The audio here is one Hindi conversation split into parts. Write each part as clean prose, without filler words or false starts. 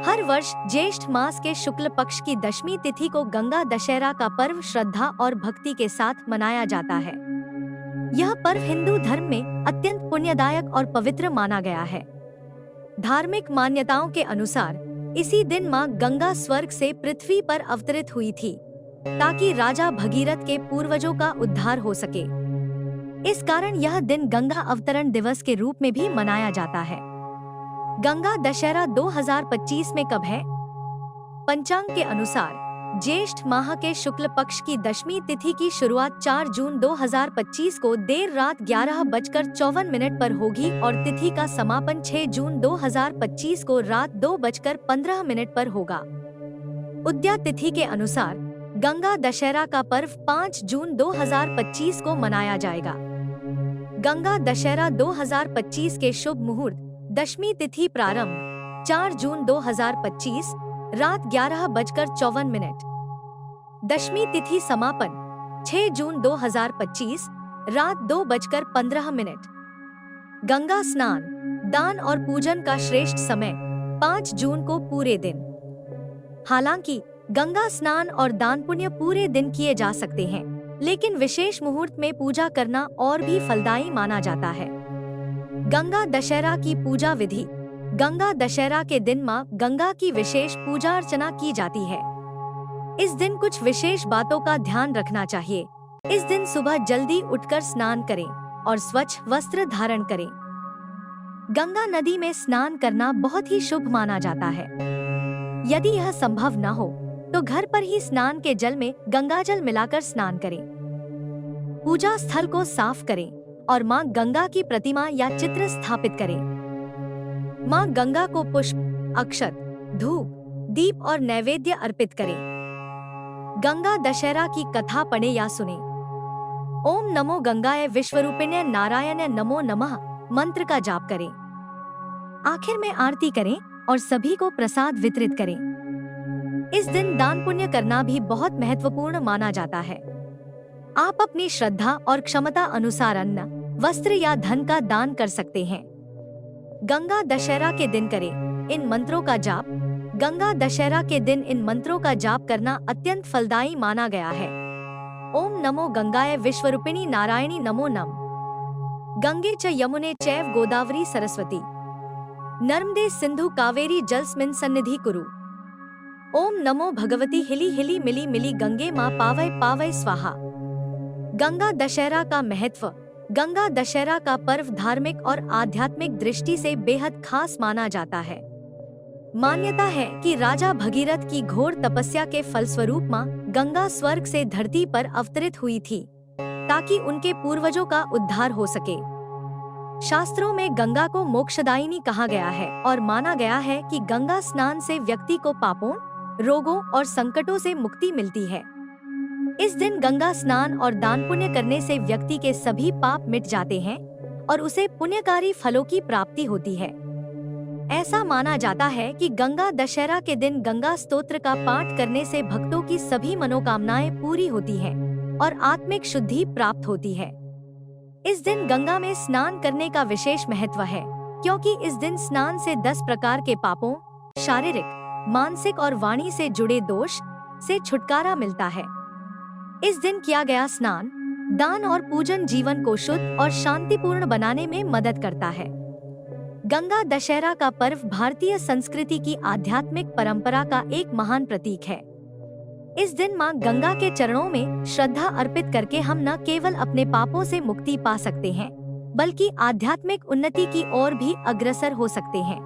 हर वर्ष ज्येष्ठ मास के शुक्ल पक्ष की दशमी तिथि को गंगा दशहरा का पर्व श्रद्धा और भक्ति के साथ मनाया जाता है। यह पर्व हिंदू धर्म में अत्यंत पुण्यदायक और पवित्र माना गया है। धार्मिक मान्यताओं के अनुसार इसी दिन मां गंगा स्वर्ग से पृथ्वी पर अवतरित हुई थी, ताकि राजा भगीरथ के पूर्वजों का उद्धार हो सके। इस कारण यह दिन गंगा अवतरण दिवस के रूप में भी मनाया जाता है। गंगा दशहरा 2025 में कब है? पंचांग के अनुसार ज्येष्ठ माह के शुक्ल पक्ष की दशमी तिथि की शुरुआत 4 जून 2025 को देर रात 11:54 पर होगी और तिथि का समापन 6 जून 2025 को रात 2:15 पर होगा। उदया तिथि के अनुसार गंगा दशहरा का पर्व 5 जून 2025 को मनाया जाएगा। गंगा दशहरा 2025 के शुभ मुहूर्त दशमी तिथि प्रारंभ 4 जून 2025 रात 11:54। दशमी तिथि समापन 6 जून 2025 रात 2:15। गंगा स्नान, दान और पूजन का श्रेष्ठ समय 5 जून को पूरे दिन। हालांकि गंगा स्नान और दान पुण्य पूरे दिन किए जा सकते हैं, लेकिन विशेष मुहूर्त में पूजा करना और भी फलदायी माना जाता है। गंगा दशहरा की पूजा विधि। गंगा दशहरा के दिन मां गंगा की विशेष पूजा अर्चना की जाती है। इस दिन कुछ विशेष बातों का ध्यान रखना चाहिए। इस दिन सुबह जल्दी उठकर स्नान करें और स्वच्छ वस्त्र धारण करें। गंगा नदी में स्नान करना बहुत ही शुभ माना जाता है। यदि यह संभव न हो तो घर पर ही स्नान के जल में गंगाजल मिलाकर स्नान करें। पूजा स्थल को साफ करें और मां गंगा की प्रतिमा या चित्र स्थापित करें। मां गंगा को पुष्प, अक्षत, धूप, दीप और नैवेद्य अर्पित करें। गंगा दशहरा की कथा पढ़ें या सुनें। ओम नमो गंगाय विश्वरूपिण्य नारायण नमो नमः मंत्र का जाप करें। आखिर में आरती करें और सभी को प्रसाद वितरित करें। इस दिन दान पुण्य करना भी बहुत महत्वपूर्ण माना जाता है। आप अपनी श्रद्धा और क्षमता अनुसार अन्न, वस्त्र या धन का दान कर सकते हैं। गंगा दशहरा के दिन करें इन मंत्रों का जाप। गंगा दशहरा के दिन इन मंत्रों का जाप करना अत्यंत फलदायी माना गया है। ओम नमो गंगाय विश्वरूपिणी नारायणी नमो नम गंगे च यमुने चैव गोदावरी सरस्वती नर्मदे सिंधु कावेरी जलस्मिन् सन्निधि कुरु। ओम नमो भगवती हिली हिली मिली मिली गंगे मां पावय पावय स्वाहा। गंगा दशहरा का महत्व। गंगा दशहरा का पर्व धार्मिक और आध्यात्मिक दृष्टि से बेहद खास माना जाता है। मान्यता है कि राजा भगीरथ की घोर तपस्या के फलस्वरूप मां गंगा स्वर्ग से धरती पर अवतरित हुई थी, ताकि उनके पूर्वजों का उद्धार हो सके। शास्त्रों में गंगा को मोक्षदायिनी कहा गया है और माना गया है कि गंगा स्नान से व्यक्ति को पापों, रोगों और संकटों से मुक्ति मिलती है। इस दिन गंगा स्नान और दान पुण्य करने से व्यक्ति के सभी पाप मिट जाते हैं और उसे पुण्यकारी फलों की प्राप्ति होती है। ऐसा माना जाता है कि गंगा दशहरा के दिन गंगा स्तोत्र का पाठ करने से भक्तों की सभी मनोकामनाएं पूरी होती हैं और आत्मिक शुद्धि प्राप्त होती है। इस दिन गंगा में स्नान करने का विशेष महत्व है, क्योंकि इस दिन स्नान से 10 प्रकार के पापों, शारीरिक, मानसिक और वाणी से जुड़े दोष से छुटकारा मिलता है। इस दिन किया गया स्नान, दान और पूजन जीवन को शुद्ध और शांतिपूर्ण बनाने में मदद करता है। गंगा दशहरा का पर्व भारतीय संस्कृति की आध्यात्मिक परंपरा का एक महान प्रतीक है। इस दिन मां गंगा के चरणों में श्रद्धा अर्पित करके हम न केवल अपने पापों से मुक्ति पा सकते हैं, बल्कि आध्यात्मिक उन्नति की ओर भी अग्रसर हो सकते हैं।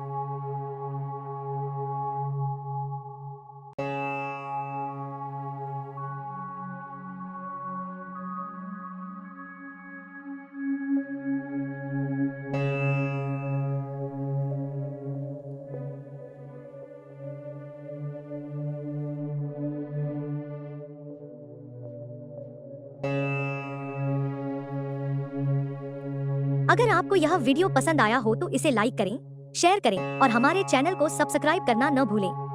अगर आपको यह वीडियो पसंद आया हो तो इसे लाइक करें, शेयर करें और हमारे चैनल को सब्सक्राइब करना न भूलें।